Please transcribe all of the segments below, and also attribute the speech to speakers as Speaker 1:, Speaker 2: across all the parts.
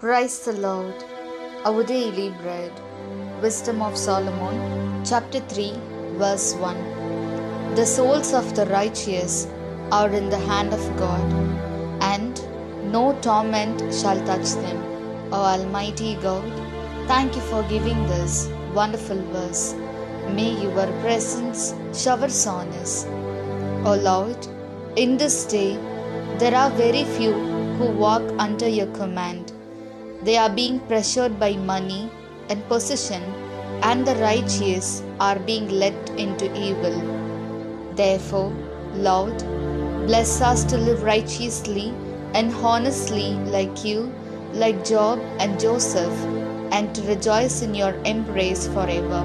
Speaker 1: Praise the Lord. Our daily bread. Wisdom of Solomon, chapter 3, verse 1. The souls of the righteous are in the hand of God, and no torment shall touch them. O Almighty God, thank you for giving this wonderful verse. May your presence showers on us. O Lord, in this day there are very few who walk under your command. They are being pressured by money and possession, and the righteous are being led into evil. Therefore, Lord, bless us to live righteously and honestly like you, like Job and Joseph, and to rejoice in your embrace forever.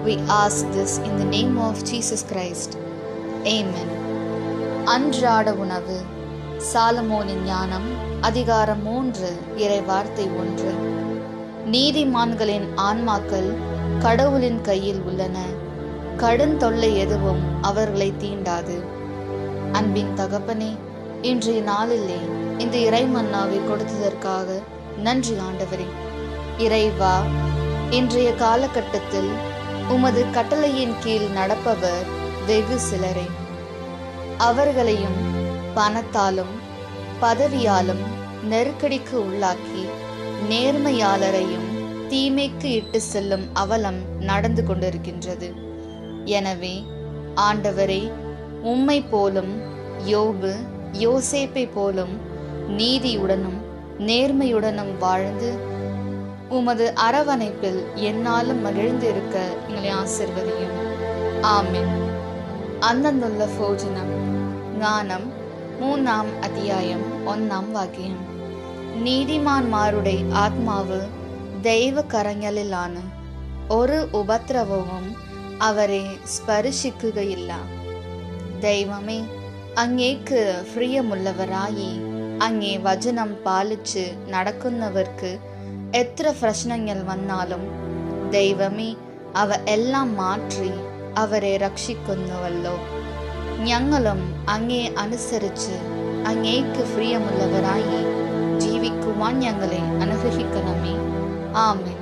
Speaker 1: We ask this in the name of Jesus Christ. Amen. அன்றாட உணவு. சாலமோனின் ஞானம் அதிகாரம் 3 இறைவார்த்தை 1. நீதிமான்களின் ஆன்மாக்கள் கடவுளின் கையில் உள்ளன. கடும் தொல்லை எதுவும் அவர்களை தீண்டாது. அன்பின் தகப்பனே, இன்றைய நாளிலே இந்த இறைமன்னாவை கொடுத்ததற்காக நன்றி ஆண்டவரே. இறைவா, இன்றைய காலகட்டத்தில் உமது கட்டளையின் கீழ் நடப்பவர் வெகு சிலரே. அவர்களையும் பணத்தாலும் பதவியாலும் நெருக்கடிக்கு உள்ளாக்கி நேர்மையாளரையும் தீமைக்கு இட்டு செல்லும் அவலம் நடந்து கொண்டிருக்கின்றது. எனவே ஆண்டவரே, உம்மை போலும் யோபு யோசேப்பை போலும் நீதியுடனும் நேர்மையுடனும் வாழ்ந்து உமது அரவணைப்பில் என்னாலும் மகிழ்ந்து இருக்க எங்களை ஆசீர்வதியும். ஆமென். അന്നന്നുള്ള ഭോജനം. ജ്ഞാനം 3-ാം അധ്യായം 1-ാം വാക്യം. നീതിമാന്മാരുടെ ആത്മാവ് ദൈവകരങ്ങളിലാണ്. ഒരു ഉപദ്രവവും അവരെ സ്പർശിക്കുകയില്ല. ദൈവമേ, അങ്ങേക്ക് പ്രിയമുള്ളവരായി അങ്ങേ വചനം പാലിച്ച് നടക്കുന്നവർക്ക് എത്ര പ്രശ്നങ്ങൾ വന്നാലും ദൈവമേ അവ എല്ലാം മാറ്റി അവരെ രക്ഷിക്കുന്നുവല്ലോ. ഞങ്ങളും അങ്ങേ അനുസരിച്ച് അങ്ങേക്ക് പ്രിയമുള്ളവരായി ജീവിക്കുവാൻ ഞങ്ങളെ അനുഗ്രഹിക്കണമേ. ആമേൻ.